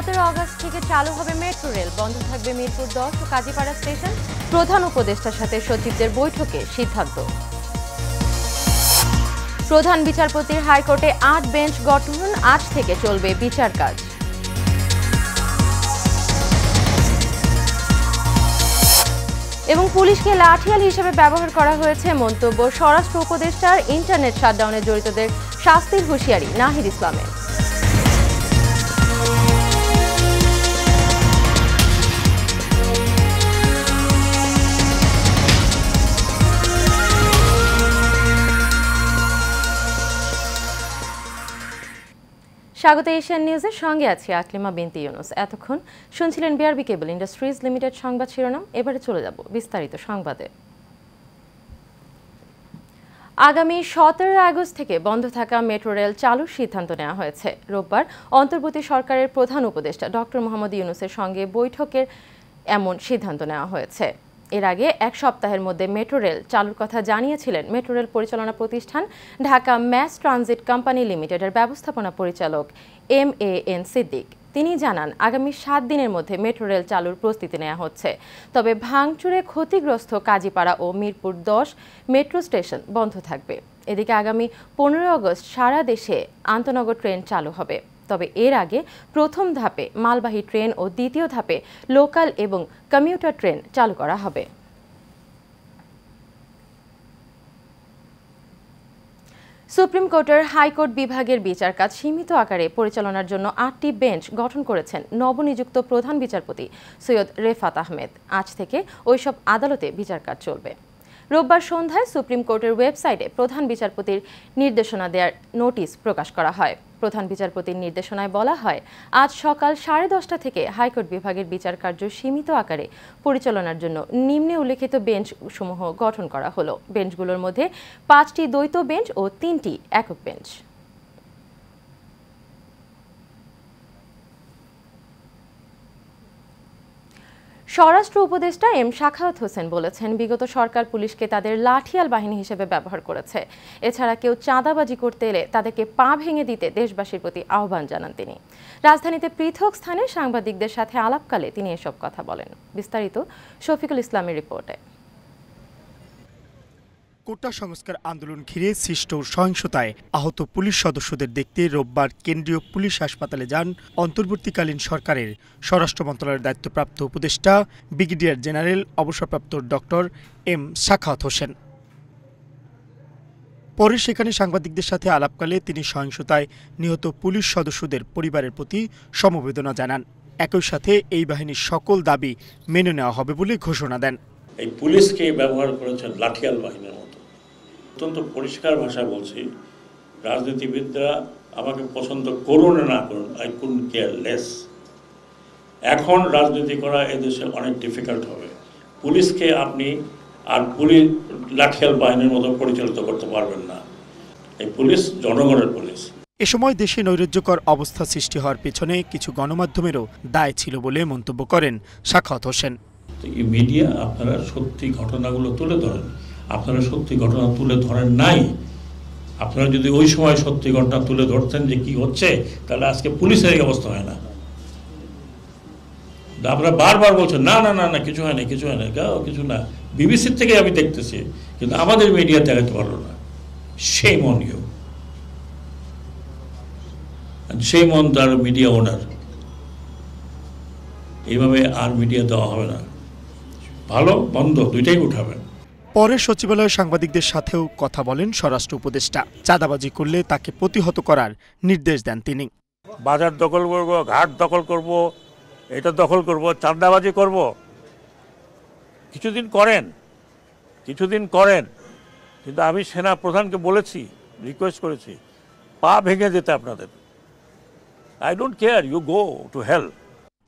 17 August থেকে চালু হবে মেট্রো রেল, বন্ধ থাকবে মিরপুর 10 ও কাজীপাড়া স্টেশন। প্রধান উপদেষ্টার সাথে সচিবদের বৈঠকে সিদ্ধান্ত। প্রধান বিচারপতির হাইকোর্টে 8 বেঞ্চ গঠন, আজ থেকে চলবে বিচার কাজ। এবং পুলিশকে লাঠিয়াল হিসেবে ব্যবহার করা হয়েছে মন্তব্য স্বরাষ্ট্র উপদেষ্টার। ইন্টারনেট শাটডাউনে জড়িতদের শাস্তির হুঁশিয়ারি নাহিদ ইসলামের। স্বাগত এশিয়ান নিউজের সঙ্গে আছি আকলিমা বিনতি ইউনুস। এতক্ষণ শুনছিলেন বিআরবি কেবল ইন্ডাস্ট্রিজ লিমিটেড সংবাদ শিরোনাম। এবারে চলে যাব বিস্তারিত সংবাদে। আগামী 17 আগস্ট থেকে বন্ধ থাকা মেট্রো রেল চালুর সিদ্ধান্ত নেওয়া হয়েছে। রোববার অন্তর্বর্তী সরকারের প্রধান উপদেষ্টা ডক্টর মোহাম্মদ ইউনুসের সঙ্গে বৈঠকের এমন সিদ্ধান্ত নেওয়া হয়েছে। এর আগে এক সপ্তাহের মধ্যে মেট্রো রেল চালুর কথা জানিয়েছিলেন মেট্রো রেল পরিচালনা প্রতিষ্ঠান ঢাকা ম্যাস ট্রানজিট কোম্পানি লিমিটেডের ব্যবস্থাপনা পরিচালক MAN সিদ্দিক। তিনি জানান, আগামী 7 দিনের মধ্যে মেট্রো রেল চালুর প্রস্তুতি নেওয়া হচ্ছে। তবে ভাঙচুরে ক্ষতিগ্রস্ত কাজীপাড়া ও মিরপুর 10 মেট্রো স্টেশন বন্ধ থাকবে। এদিকে আগামী 15 আগস্ট সারা দেশে আন্তনগর ট্রেন চালু হবে। তবে এর আগে প্রথম ধাপে মালবাহী ট্রেন ও দ্বিতীয় ধাপে লোকাল এবং কমিউটার ট্রেন চালু করা হবে। সুপ্রিম কোর্টের হাইকোর্ট বিভাগের বিচার কাজ সীমিত আকারে পরিচালনার জন্য 8টি বেঞ্চ গঠন করেছেন নবনিযুক্ত প্রধান বিচারপতি সৈয়দ রেফাত আহমেদ। আজ থেকে ওইসব আদালতে বিচার কাজ চলবে। রোববার সন্ধ্যায় সুপ্রিম কোর্টের ওয়েবসাইটে প্রধান বিচারপতির নির্দেশনা দেওয়ার নোটিশ প্রকাশ করা হয়। প্রধান বিচারপতির নির্দেশনায় বলা হয়, আজ সকাল 10:30 থেকে হাইকোর্ট বিভাগের বিচার কার্য সীমিত আকারে পরিচালনার জন্য নিম্নে উল্লেখিত বেঞ্চ সমূহ গঠন করা হলো। বেঞ্চগুলোর মধ্যে 5টি দ্বৈত বেঞ্চ ও 3টি একক বেঞ্চ। স্বরাষ্ট্র উপদেষ্টা সাখাওয়াত হোসেন বলেছেন, বিগত সরকার পুলিশকে তাদের লাঠিয়াল বাহিনী হিসেবে ব্যবহার করেছে। এছাড়া কেউ চাঁদাবাজি করতে এলে তাদেরকে পা ভেঙে দিতে দেশবাসীর প্রতি আহ্বান জানান তিনি। রাজধানীতে পৃথক স্থানে সাংবাদিকদের সাথে আলাপকালে তিনি এসব কথা বলেন। বিস্তারিত শফিকুল ইসলামের রিপোর্টে। কোটা সংস্কার আন্দোলন ঘিরে সৃষ্ট সহিংসতায় আহত পুলিশ সদস্যদের দেখতে রোববার কেন্দ্রীয় পুলিশ হাসপাতালে যান অন্তর্বর্তীকালীন সরকারের স্বরাষ্ট্র মন্ত্রণালয়ের দায়িত্বপ্রাপ্ত উপদেষ্টা ব্রিগেডিয়ার জেনারেল অবসরপ্রাপ্ত ডক্টর সাখাওয়াত হোসেন। পরে সেখানে সাংবাদিকদের সাথে আলাপকালে তিনি সহিংসতায় নিহত পুলিশ সদস্যদের পরিবারের প্রতি সমবেদনা জানান। একই সাথে এই বাহিনীর সকল দাবি মেনে নেওয়া হবে বলে ঘোষণা দেন। এই পুলিশকে ব্যবহার করেছেন লাঠিয়াল বাহিনীর মতো। অত্যন্ত পরিষ্কার ভাষায় বলছি, রাজনীতিবিদরা আমাকে পছন্দ করুন না করুন, আই কুডন্ট কেয়ার লেস। এখন রাজনীতি করা এদেশে অনেক ডিফিকাল্ট হবে। পুলিশকে আপনি আর পুলিশ লাঠিয়াল বাহিনীর মতো পরিচালিত করতে পারবেন না। এই পুলিশ জনগণের পুলিশ। এ সময় দেশে নৈরাজ্যকর অবস্থা সৃষ্টি হওয়ার পেছনে কিছু গণমাধ্যমেরও দায় ছিল বলে মন্তব্য করেন সাখাওয়াত হোসেন। এই মিডিয়া আপনারা সত্যি ঘটনাগুলো তুলে ধরেন, আপনারা সত্যি ঘটনা তুলে ধরেন নাই। আপনারা যদি ওই সময় সত্যি ঘটনা তুলে ধরতেন যে কি হচ্ছে, তাহলে আজকে পুলিশের এই অবস্থা হয় না। আপনারা বারবার বলছেন না না না না কিছু হয় না, কিছু হয় না, কিছু না। বিবিসির থেকে আমি দেখতেছি, কিন্তু আমাদের মিডিয়া দেখাতে পারলো না। সেই মন ইউ, সেই মন তার মিডিয়া ওনার। এইভাবে আর মিডিয়া দেওয়া হবে না। ভালো মন্দ দুইটাই উঠাবেন। পরে সচিবালয়ে সাংবাদিকদের সাথেও কথা বলেন স্বরাষ্ট্র উপদেষ্টা। চাঁদাবাজি করলে তাকে প্রতিহত করার নির্দেশ দেন তিনি। বাজার দখল করব, ঘাট দখল করব, এটা দখল করব, চাঁদাবাজি করব, কিছুদিন করেন। কিন্তু আমি সেনা প্রধানকে বলেছি, রিকোয়েস্ট করেছি, পা ভেঙে যেতে আপনাদের। I don't care, you go to hell.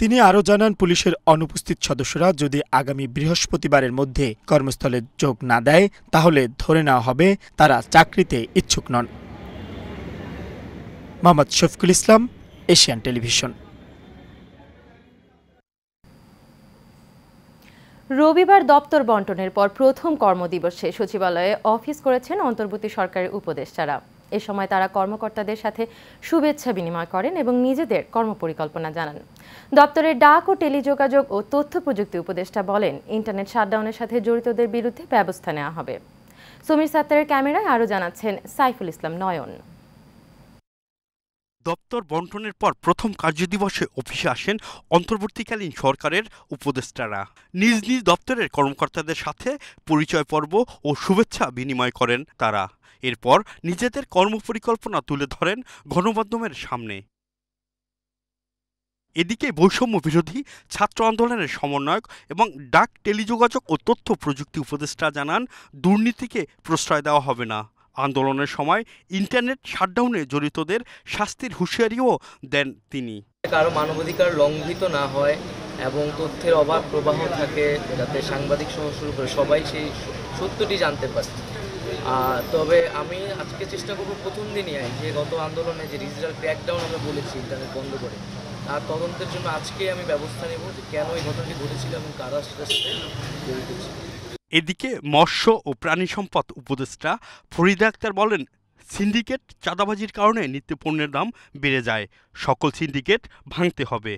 তিনি আরও জানান, পুলিশের অনুপস্থিত সদস্যরা যদি আগামী বৃহস্পতিবারের মধ্যে কর্মস্থলে যোগ না দেয়, তাহলে ধরে নেওয়া হবে তারা চাকরিতে ইচ্ছুক নন। Mohammad Shafiqul Islam, Asian television. রবিবার দপ্তর বণ্টনের পর প্রথম কর্মদিবসে সচিবালয়ে অফিস করেছেন অন্তর্বর্তী সরকারের উপদেষ্টারা। এ সময় তারা কর্মকর্তাদের সাথে শুভেচ্ছা বিনিময় করেন এবং নিজেদের কর্মপরিকল্পনা জানান। দপ্তরের ডাক ও টেলিযোগাযোগ ও তথ্য প্রযুক্তি উপদেষ্টা বলেন, ইন্টারনেট শাটডাউনের সাথে জড়িতদের বিরুদ্ধে ব্যবস্থা নেওয়া হবে। সমীর সাত্তারের ক্যামেরায় আরও জানাচ্ছেন সাইফুল ইসলাম নয়ন। দপ্তর বন্টনের পর প্রথম কার্যদিবসে অফিসে আসেন অন্তর্বর্তীকালীন সরকারের উপদেষ্টারা। নিজ নিজ দপ্তরের কর্মকর্তাদের সাথে পরিচয় পর্ব ও শুভেচ্ছা বিনিময় করেন তারা। এরপর নিজেদের কর্মপরিকল্পনা তুলে ধরেন গণমাধ্যমের সামনে। এদিকে বৈষম্য বিরোধী ছাত্র আন্দোলনের সমন্বয়ক এবং ডাক টেলিযোগাযোগ ও তথ্য প্রযুক্তি উপদেষ্টা জানান, দুর্নীতিকে প্রশ্রয় দেওয়া হবে না। আন্দোলনের সময় ইন্টারনেট শাটডাউনে জড়িতদের শাস্তির হুঁশিয়ারিও দেন তিনি। কারো মানবাধিকার লঙ্ঘিত না হয় এবং তথ্যের অবাধ প্রবাহ থাকে, যাতে সাংবাদিক সহ শুরু করে সবাই সেই সত্যটি জানতে পারে। তবে আমি আজকে চেষ্টা করব প্রথম দিনই যে গত আন্দোলনে যে ডিজিটাল ক্র্যাকডাউন আমরা বলেছি ইন্টারনেট বন্ধ করে, তার তদন্তের জন্য আজকে আমি ব্যবস্থা নেব যে কেন এই ঘটনাটি ঘটেছিল এবং কারা সেটার সাথে জড়িত ছিল। এদিকে মৎস্য ও প্রাণী সম্পদ উপদেষ্টা ফরিদা আক্তার বলেন, সিন্ডিকেট চাঁদাবাজির কারণে নিত্যপণ্যের দাম বেড়ে যায়। সকল সিন্ডিকেট ভাঙতে হবে।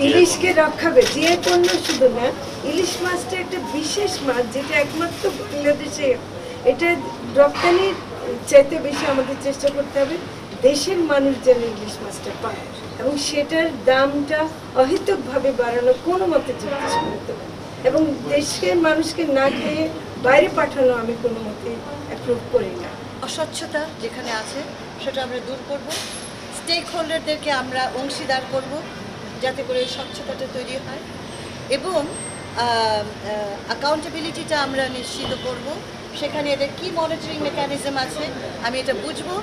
ইলিশকে রক্ষাবে যে পণ্য শুধু না, ইলিশ মাছটা একটা বিশেষ মাছ যেটা একমাত্র বাংলাদেশে, এটা রপ্তানির চাইতে বেশি আমাদের চেষ্টা করতে হবে দেশের মানুষ যেন ইলিশ মাছটা পায় এবং সেটার দামটা অহেতুকভাবে বাড়ানো কোনো মতে যুক্তিসঙ্গত করতে হবে এবং দেশের মানুষকে না খেয়ে বাইরে পাঠানো আমি কোনো মতে অ্যাপ্রুভ করি না। অস্বচ্ছতা যেখানে আছে সেটা আমরা দূর করব, স্টেক হোল্ডারদেরকে আমরা অংশীদার করব যাতে করে স্বচ্ছতাটা তৈরি হয় এবং অ্যাকাউন্টেবিলিটিটা আমরা নিশ্চিত করব। সেখানে এদের কী মনিটরিং মেকানিজম আছে আমি এটা বুঝবো,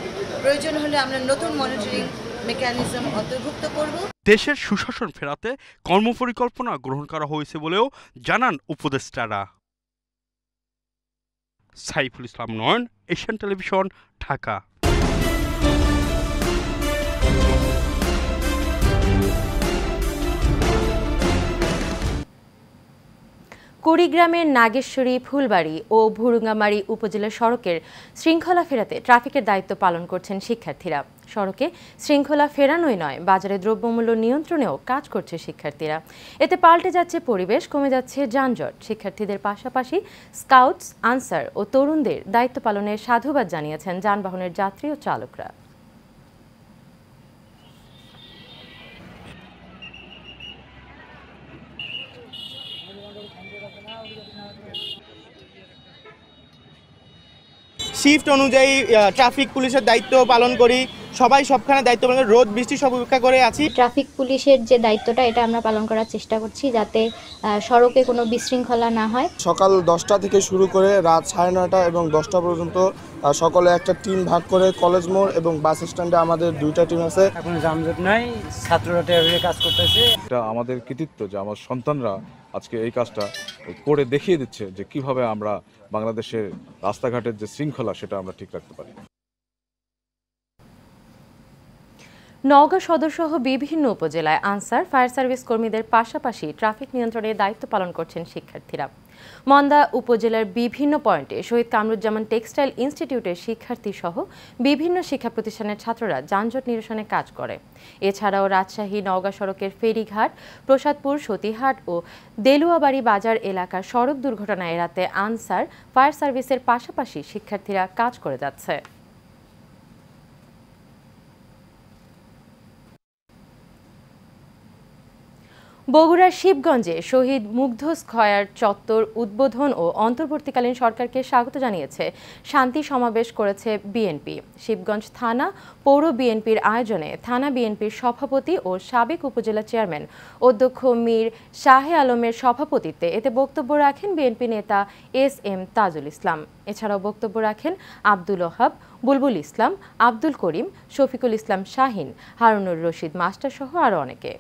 প্রয়োজন হলে আমরা নতুন মনিটরিং মেকানিজম অন্তর্ভুক্ত করব। দেশের সুশাসন ফেরাতে কর্মপরিকল্পনা গ্রহণ করা হয়েছে বলেও জানান উপদেষ্টারা। সাইফুল ইসলাম নয়ন, এশিয়ান টেলিভিশন, ঢাকা। কুড়িগ্রামের নাগেশ্বরী, ফুলবাড়ী ও ভুরুঙ্গামারী উপজেলা সড়কের শৃঙ্খলা ফেরাতে ট্রাফিকের দায়িত্ব পালন করছেন শিক্ষার্থীরা। সড়কে শৃঙ্খলা ফেরানোই নয়, বাজারে দ্রব্যমূল্য নিয়ন্ত্রণেও কাজ করছে শিক্ষার্থীরা। এতে পাল্টে যাচ্ছে পরিবেশ, কমে যাচ্ছে যানজট। শিক্ষার্থীদের পাশাপাশি স্কাউটস, আনসার ও তরুণদের দায়িত্ব পালনের সাধুবাদ জানিয়েছেন যানবাহনের যাত্রী ও চালকরা। শিফট অনুযায়ী ট্রাফিক পুলিশের দায়িত্ব পালন করি, সবাই সবখানে দায়িত্ব পালন করি, রোদ বৃষ্টি সব উপেক্ষা করে আছি। ট্রাফিক পুলিশের যে দায়িত্বটা এটা আমরা পালন করার চেষ্টা করছি যাতে সড়কে কোনো বিশৃঙ্খলা না হয়। সকাল 10টা থেকে শুরু করে রাত 9:30 এবং 10টা পর্যন্ত সকলে একটা টিম ভাগ করে কলেজ মোড় এবং বাস স্ট্যান্ডে আমাদের 2টা টিম আছে। এখন যানজট নাই, ছাত্ররা ট্রাফিকে কাজ করতেছে। এটা আমাদের কৃতিত্ব যে আমার সন্তানরা আজকে এই কাজটা করে দেখিয়ে দিচ্ছে যে কিভাবে আমরা বাংলাদেশের রাস্তাঘাটের যে শৃঙ্খলা সেটা আমরা ঠিক রাখতে পারি। নওগাঁ সদরসহ বিভিন্ন উপজেলায় আনসার, ফায়ার সার্ভিস কর্মীদের পাশাপাশি ট্রাফিক নিয়ন্ত্রণে দায়িত্ব পালন করছেন শিক্ষার্থীরা। মন্দা উপজেলার বিভিন্ন পয়েন্টে শহীদ কামরুজ্জামান টেক্সটাইল ইনস্টিটিউটের শিক্ষার্থী সহ বিভিন্ন শিক্ষা প্রতিষ্ঠানের ছাত্ররা যানজট নিরসনে কাজ করে। এছাড়াও রাজশাহী নওগাঁ সড়কের ফেরিঘাট, প্রসাদপুর, সতীহাট ও দেলুয়াবাড়ি বাজার এলাকার সড়ক দুর্ঘটনা এড়াতে আনসার, ফায়ার সার্ভিসের পাশাপাশি শিক্ষার্থীরা কাজ করে যাচ্ছে। বগুড়ার শিবগঞ্জে শহীদ মুগ্ধ স্কয়ার চত্বর উদ্বোধন ও অন্তর্বর্তীকালীন সরকারকে স্বাগত জানিয়েছে শান্তি সমাবেশ করেছে বিএনপি। শিবগঞ্জ থানা পৌর বিএনপির আয়োজনে থানা বিএনপির সভাপতি ও সাবেক উপজেলা চেয়ারম্যান অধ্যক্ষ মীর শাহে আলমের সভাপতিত্বে এতে বক্তব্য রাখেন বিএনপি নেতা এস.এম. তাজুল ইসলাম। এছাড়াও বক্তব্য রাখেন আব্দুল ওহাব, বুলবুল ইসলাম, আব্দুল করিম, শফিকুল ইসলাম শাহিন, হারুনুর রশিদ মাস্টার সহ আরও অনেকে।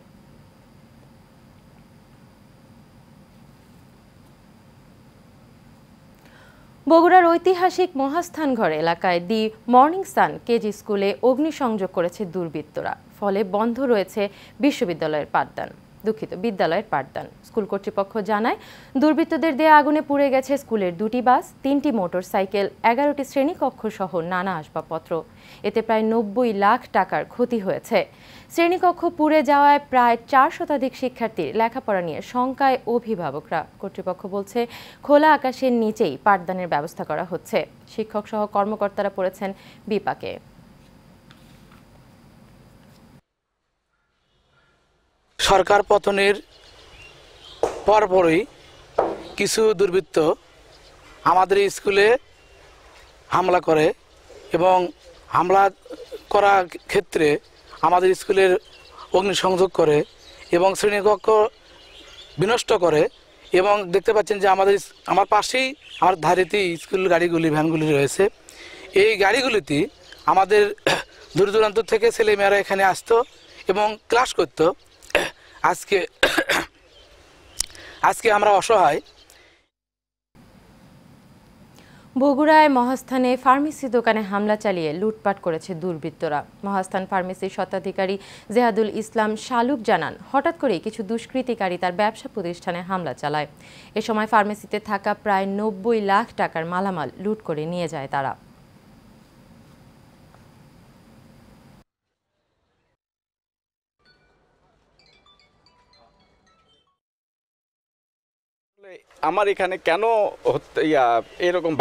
বগুড়ার ঐতিহাসিক মহাস্থানগড় এলাকায় দি মর্নিং সান কেজি স্কুলে অগ্নিসংযোগ করেছে দুর্বৃত্তরা, ফলে বন্ধ রয়েছে বিশ্ববিদ্যালয়ের পাঠদান। বিদ্যালয়ের পাঠদান। স্কুল কর্তৃপক্ষ জানায় দুর্বৃত্তদের দেয়া আগুনে পুড়ে গেছে স্কুলের 2টি বাস, 3টি মোটরসাইকেল, 11টি শ্রেণীকক্ষ সহ নানা আসবাবপত্র। এতে প্রায় 90 লাখ টাকার ক্ষতি হয়েছে। শ্রেণীকক্ষ পুড়ে যাওয়ায় প্রায় 4 শতাধিক শিক্ষার্থীর লেখাপড়া নিয়ে শঙ্কায় অভিভাবকরা। কর্তৃপক্ষ বলছে খোলা আকাশের নিচেই পাঠদানের ব্যবস্থা করা হচ্ছে। শিক্ষক সহ কর্মকর্তারা পড়েছেন বিপাকে। সরকার পতনের পরপরই কিছু দুর্বৃত্ত আমাদের স্কুলে হামলা করে এবং হামলা করার ক্ষেত্রে আমাদের স্কুলের অগ্নিসংযোগ করে এবং শ্রেণীকক্ষ বিনষ্ট করে। এবং দেখতে পাচ্ছেন যে আমার পাশেই আমার ধারেতেই স্কুল গাড়িগুলি ভ্যানগুলি রয়েছে। এই গাড়িগুলিতে আমাদের দূর দূরান্ত থেকে ছেলেমেয়েরা এখানে আসতো এবং ক্লাস করতো। আজকে আমরা অসহায়। বগুড়ায় মহাস্থানে ফার্মেসি দোকানে হামলা চালিয়ে লুটপাট করেছে দুর্বৃত্তরা। মহাস্থান ফার্মেসির স্বত্বাধিকারী জেহাদুল ইসলাম শালুক জানান, হঠাৎ করেই কিছু দুষ্কৃতিকারী তার ব্যবসা প্রতিষ্ঠানে হামলা চালায়। এ সময় ফার্মেসিতে থাকা প্রায় 90 লাখ টাকার মালামাল লুট করে নিয়ে যায় তারা। আমার এখানে কেন এরকম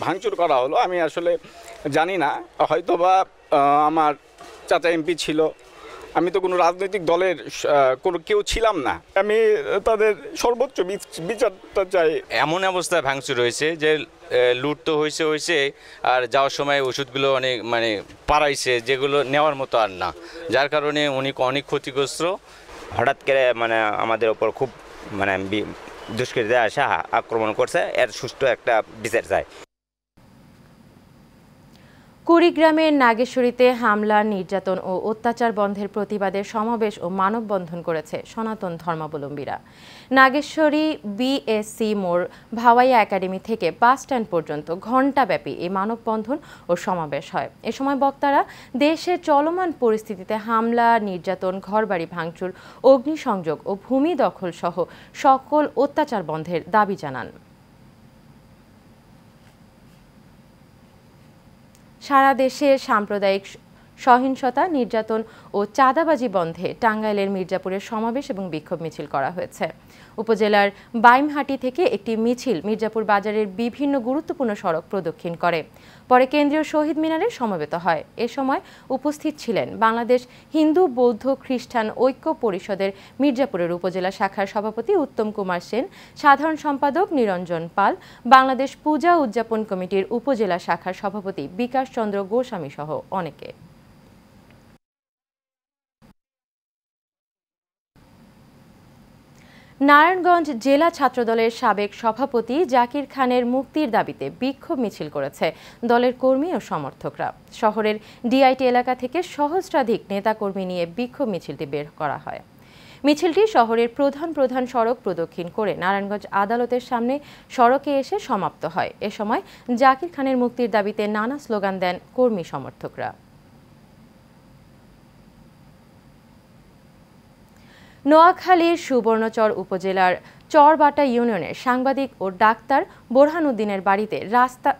ভাঙচুর করা হলো আমি আসলে জানি না। হয়তোবা আমার চাচা এমপি ছিল, আমি তো কোনো রাজনৈতিক দলের কেউ ছিলাম না। আমি তাদের সর্বোচ্চ বিচারটা চাই। এমন অবস্থায় ভাঙচুর হয়েছে যে লুট তো হয়েছে আর যাওয়ার সময় ওষুধগুলো অনেক পাড়াইছে, যেগুলো নেওয়ার মতো আর না, যার কারণে উনি অনেক ক্ষতিগ্রস্ত। হঠাৎ করে আমাদের ওপর খুব দুষ্কৃতীরা এসে আক্রমণ করছে, এর সুষ্ঠু একটা বিচার চাই। কুড়িগ্রামের নাগেশ্বরীতে হামলা, নির্যাতন ও অত্যাচার বন্ধের প্রতিবাদে সমাবেশ ও মানববন্ধন করেছে সনাতন ধর্মাবলম্বীরা। নাগেশ্বরী বিএসসি মোড়, ভাওয়াইয়া একাডেমি থেকে বাস স্ট্যান্ড পর্যন্ত ঘণ্টাব্যাপী এই মানববন্ধন ও সমাবেশ হয়। এ সময় বক্তারা দেশের চলমান পরিস্থিতিতে হামলা, নির্যাতন, ঘরবাড়ি ভাঙচুর, অগ্নিসংযোগ ও ভূমি দখল সহ সকল অত্যাচার বন্ধের দাবি জানান। সারা দেশে সাম্প্রদায়িক সহিংসতা, নির্যাতন ও চাঁদাবাজি বন্ধে টাঙ্গাইলের মির্জাপুরের সমাবেশ এবং বিক্ষোভ মিছিল করা হয়েছে। উপজেলার বাইমহাটি থেকে একটি মিছিল মির্জাপুর বাজারের বিভিন্ন গুরুত্বপূর্ণ সড়ক প্রদক্ষিণ করে, পরে কেন্দ্রীয় শহীদ মিনারে সমবেত হয়। এ সময় উপস্থিত ছিলেন বাংলাদেশ হিন্দু বৌদ্ধ খ্রিস্টান ঐক্য পরিষদের মির্জাপুরের উপজেলা শাখার সভাপতি উত্তম কুমার সেন, সাধারণ সম্পাদক নিরঞ্জন পাল, বাংলাদেশ পূজা উদযাপন কমিটির উপজেলা শাখার সভাপতি বিকাশ চন্দ্র গোস্বামী সহ অনেকে। নারায়ণগঞ্জ জেলা ছাত্রদলের সাবেক সভাপতি জাকির খানের মুক্তির দাবিতে বিক্ষোভ মিছিল করেছে দলের কর্মী ও সমর্থকরা। শহরের ডিআইটি এলাকা থেকে সহস্রাধিক নেতাকর্মী নিয়ে বিক্ষোভ মিছিলটি বের করা হয়। মিছিলটি শহরের প্রধান সড়ক প্রদক্ষিণ করে নারায়ণগঞ্জ আদালতের সামনে সড়কে এসে সমাপ্ত হয়। এ সময় জাকির খানের মুক্তির দাবিতে নানা স্লোগান দেন কর্মী সমর্থকরা। নোয়াখালীর সুবর্ণচর উপজেলার চরবাটা ইউনিয়নের সাংবাদিক ও ডাক্তার বোরহান উদ্দিনের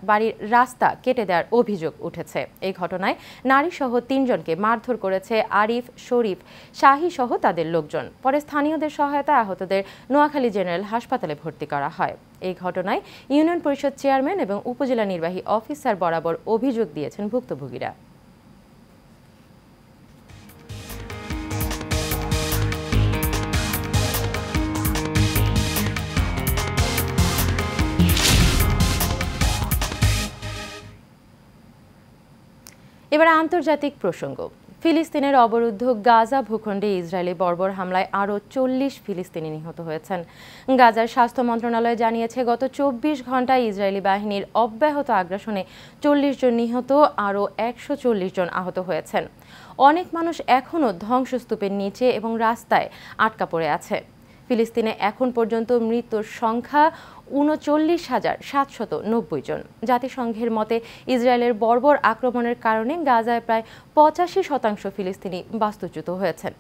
বাড়ির রাস্তা কেটে দেওয়ার অভিযোগ উঠেছে। এই ঘটনায় নারীসহ 3 জনকে মারধর করেছে আরিফ, শরীফ, শাহী সহ তাদের লোকজন। পরে স্থানীয়দের সহায়তায় আহতদের নোয়াখালী জেনারেল হাসপাতালে ভর্তি করা হয়। এই ঘটনায় ইউনিয়ন পরিষদ চেয়ারম্যান এবং উপজেলা নির্বাহী অফিসার বরাবর অভিযোগ দিয়েছেন ভুক্তভোগীরা। এবার আন্তর্জাতিক প্রসঙ্গ। ফিলিস্তিনের অবরুদ্ধ গাজা ভূখণ্ডে ইসরায়েলি বর্বর হামলায় আরও 40 ফিলিস্তিনি নিহত হয়েছেন। গাজার স্বাস্থ্য মন্ত্রণালয় জানিয়েছে, গত 24 ঘণ্টায় ইসরায়েলি বাহিনীর অব্যাহত আগ্রাসনে 40 জন নিহত, আরও 140 জন আহত হয়েছেন। অনেক মানুষ এখনও ধ্বংসস্তূপের নিচে এবং রাস্তায় আটকা পড়ে আছে। ফিলিস্তিনে এখন পর্যন্ত মৃত্যুর সংখ্যা 39,790 জন। জাতিসংঘের মতে ইসরায়েলের বর্বর আক্রমণের কারণে গাজায় প্রায় 85% ফিলিস্তিনি বাস্তুচ্যুত হয়েছেন।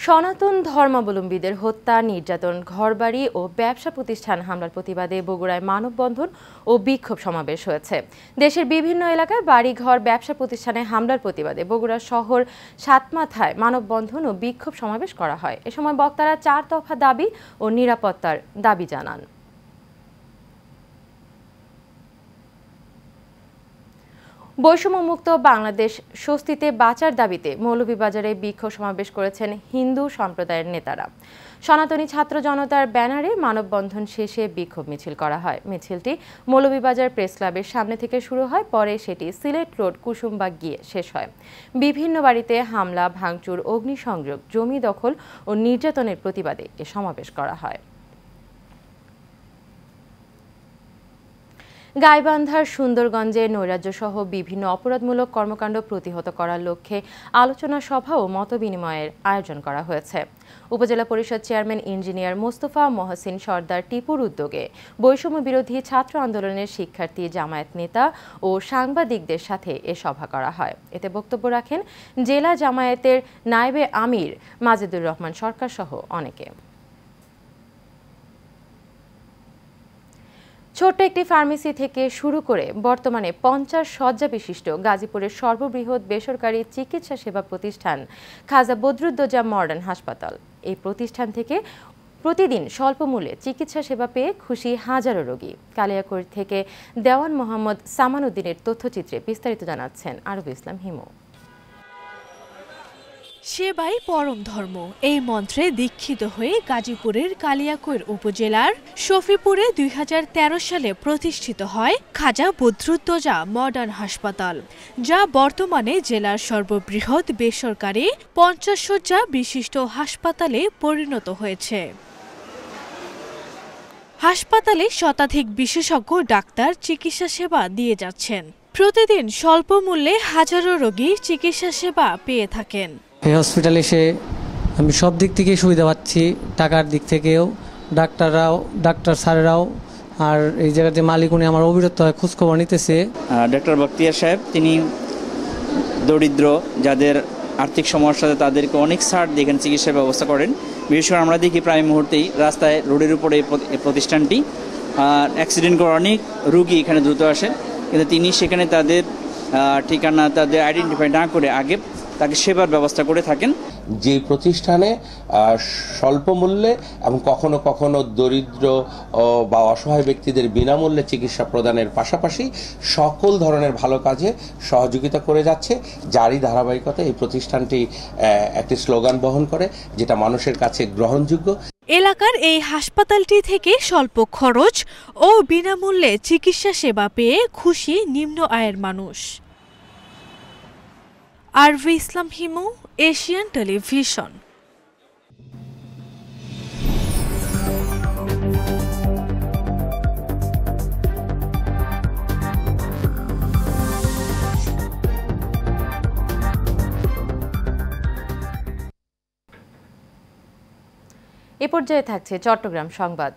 সনাতন ধর্মাবলম্বীদের হত্যা, নির্যাতন, ঘরবাড়ি ও ব্যবসা প্রতিষ্ঠান হামলার প্রতিবাদে বগুড়ায় মানববন্ধন ও বিক্ষোভ সমাবেশ হয়েছে। দেশের বিভিন্ন এলাকায় বাড়িঘর, ব্যবসা প্রতিষ্ঠানে হামলার প্রতিবাদে বগুড়া শহর সাতমাথায় মানববন্ধন ও বিক্ষোভ সমাবেশ করা হয়। এ সময় বক্তারা 4 দফা দাবি ও নিরাপত্তার দাবি জানান। বৈষম্যমুক্ত বাংলাদেশ স্বস্তিতে বাঁচার দাবিতে মৌলভীবাজারে বিক্ষোভ সমাবেশ করেছেন হিন্দু সম্প্রদায়ের নেতারা। সনাতনী ছাত্র জনতার ব্যানারে মানববন্ধন শেষে বিক্ষোভ মিছিল করা হয়। মিছিলটি মৌলভীবাজার প্রেস ক্লাবের সামনে থেকে শুরু হয়, পরে সেটি সিলেট রোড কুসুমবাগ গিয়ে শেষ হয়। বিভিন্ন বাড়িতে হামলা, ভাঙচুর, অগ্নিসংযোগ, জমি দখল ও নির্যাতনের প্রতিবাদে এ সমাবেশ করা হয়। গাইবান্ধার সুন্দরগঞ্জে নৈরাজ্যসহ বিভিন্ন অপরাধমূলক কর্মকাণ্ড প্রতিহত করার লক্ষ্যে আলোচনা সভা ও মতবিনিময়ের আয়োজন করা হয়েছে। উপজেলা পরিষদ চেয়ারম্যান ইঞ্জিনিয়ার মোস্তফা মহসিন সর্দার টিপুর উদ্যোগে বৈষম্য বিরোধী ছাত্র আন্দোলনের শিক্ষার্থী, জামায়াত নেতা ও সাংবাদিকদের সাথে এ সভা করা হয়। এতে বক্তব্য রাখেন জেলা জামায়াতের নায়েবে আমির মাজেদুর রহমান সরকার সহ অনেকে। ছোট্ট একটি ফার্মেসি থেকে শুরু করে বর্তমানে 50 শয্যা বিশিষ্ট গাজীপুরের সর্ববৃহৎ বেসরকারি চিকিৎসা সেবা প্রতিষ্ঠান খাজা বদরুদ্দোজা মডার্ন হাসপাতাল। এই প্রতিষ্ঠান থেকে প্রতিদিন স্বল্প মূল্যে চিকিৎসা সেবা পেয়ে খুশি হাজারো রোগী। কালিয়াকৈর থেকে দেওয়ান মোহাম্মদ সামান উদ্দিনের তথ্যচিত্রে বিস্তারিত জানাচ্ছেন আরব ইসলাম হিমু। সেবাই পরম ধর্ম এই মন্ত্রে দীক্ষিত হয়ে গাজীপুরের কালিয়াকৈর উপজেলার শফিপুরে 2013 সালে প্রতিষ্ঠিত হয় খাজা বদরুদ্দোজা মডার্ন হাসপাতাল, যা বর্তমানে জেলার সর্ববৃহৎ বেসরকারি 50 শয্যা বিশিষ্ট হাসপাতালে পরিণত হয়েছে। হাসপাতালে শতাধিক বিশেষজ্ঞ ডাক্তার চিকিৎসা সেবা দিয়ে যাচ্ছেন। প্রতিদিন স্বল্প মূল্যে হাজারো রোগী চিকিৎসা সেবা পেয়ে থাকেন। এই হসপিটালে এসে আমি সব দিক থেকে সুবিধা পাচ্ছি, টাকার দিক থেকেও, ডাক্তার স্যারেরাও, আর এই জায়গাতে মালিক উনি আমার অবিরত খোঁজখবর নিতেছে। ডক্টর বখতিয়ার সাহেব তিনি দরিদ্র যাদের আর্থিক সমস্যা তাদেরকে অনেক ছাড় দিয়ে এখানে চিকিৎসার ব্যবস্থা করেন। বিশেষ করে আমরা দেখি প্রায় মুহূর্তেই রাস্তায় রোডের উপরে এই প্রতিষ্ঠানটি, আর অ্যাক্সিডেন্ট করে অনেক রুগী এখানে দ্রুত আসেন, কিন্তু তিনি সেখানে তাদের ঠিকানা তাদের আইডেন্টিফাই না করে আগে তাকে সেবার ব্যবস্থা করে থাকেন। যে প্রতিষ্ঠানে স্বল্প মূল্যে এবং কখনো কখনো দরিদ্র বা অসহায় ব্যক্তিদের বিনামূল্যে চিকিৎসা প্রদানের পাশাপাশি সকল ধরনের ভালো কাজে সহযোগিতা করে যাচ্ছে, যারই ধারাবাহিকতা এই প্রতিষ্ঠানটি একটি স্লোগান বহন করে, যেটা মানুষের কাছে গ্রহণযোগ্য। এলাকার এই হাসপাতালটি থেকে স্বল্প খরচ ও বিনামূল্যে চিকিৎসা সেবা পেয়ে খুশি নিম্ন আয়ের মানুষ। আরব ইসলাম হিমু, এশিয়ান টেলিভিশন। এ পর্যায়ে থাকছে চট্টগ্রাম সংবাদ।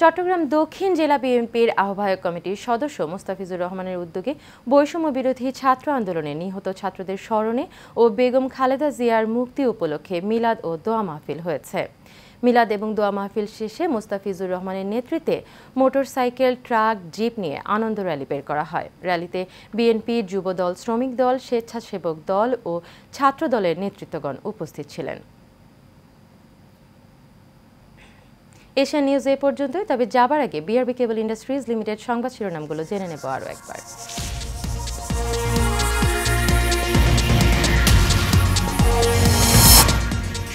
চট্টগ্রাম দক্ষিণ জেলা বিএনপির আহ্বায়ক কমিটির সদস্য মোস্তাফিজুর রহমানের উদ্যোগে বৈষম্য বিরোধী ছাত্র আন্দোলনে নিহত ছাত্রদের স্মরণে ও বেগম খালেদা জিয়ার মুক্তি উপলক্ষে মিলাদ ও দোয়া মাহফিল হয়েছে। মিলাদ এবং দোয়া মাহফিল শেষে মোস্তাফিজুর রহমানের নেতৃত্বে মোটরসাইকেল, ট্রাক, জিপ নিয়ে আনন্দ র্যালি বের করা হয়। র্যালিতে বিএনপি, যুবদল, শ্রমিক দল, স্বেচ্ছাসেবক দল ও ছাত্র দলের নেতৃত্বগণ উপস্থিত ছিলেন। এশিয়ান নিউজ এ পর্যন্তই। তবে যাবার আগে বিআরবি কেবল ইন্ডাস্ট্রিজ লিমিটেড সংবাদ শিরোনামগুলো জেনে নেব আরও একবার।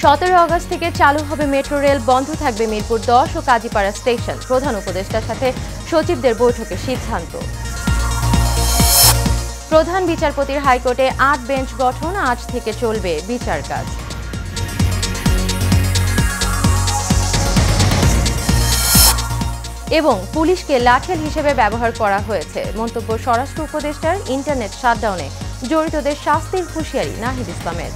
17 আগস্ট থেকে চালু হবে মেট্রো রেল, বন্ধ থাকবে মিরপুর 10 ও কাজীপাড়া স্টেশন। প্রধান উপদেষ্টার সাথে সচিবদের বৈঠকে সিদ্ধান্ত। প্রধান বিচারপতির হাইকোর্টে 8 বেঞ্চ গঠন, আজ থেকে চলবে বিচার কাজ। এবং পুলিশকে লাঠিয়াল হিসেবে ব্যবহার করা হয়েছে, মন্তব্য স্বরাষ্ট্র উপদেষ্টার। ইন্টারনেট শাটডাউনে জড়িতদের শাস্তির হুঁশিয়ারি নাহিদ ইসলামের।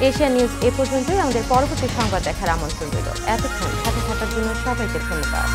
এশিয়া নিউজ এ পর্যন্তই। আমাদের পরবর্তী সংবাদ দেখার আমন্ত্রণ রইল। এতক্ষণ সাথে থাকার জন্য সবাইকে ধন্যবাদ।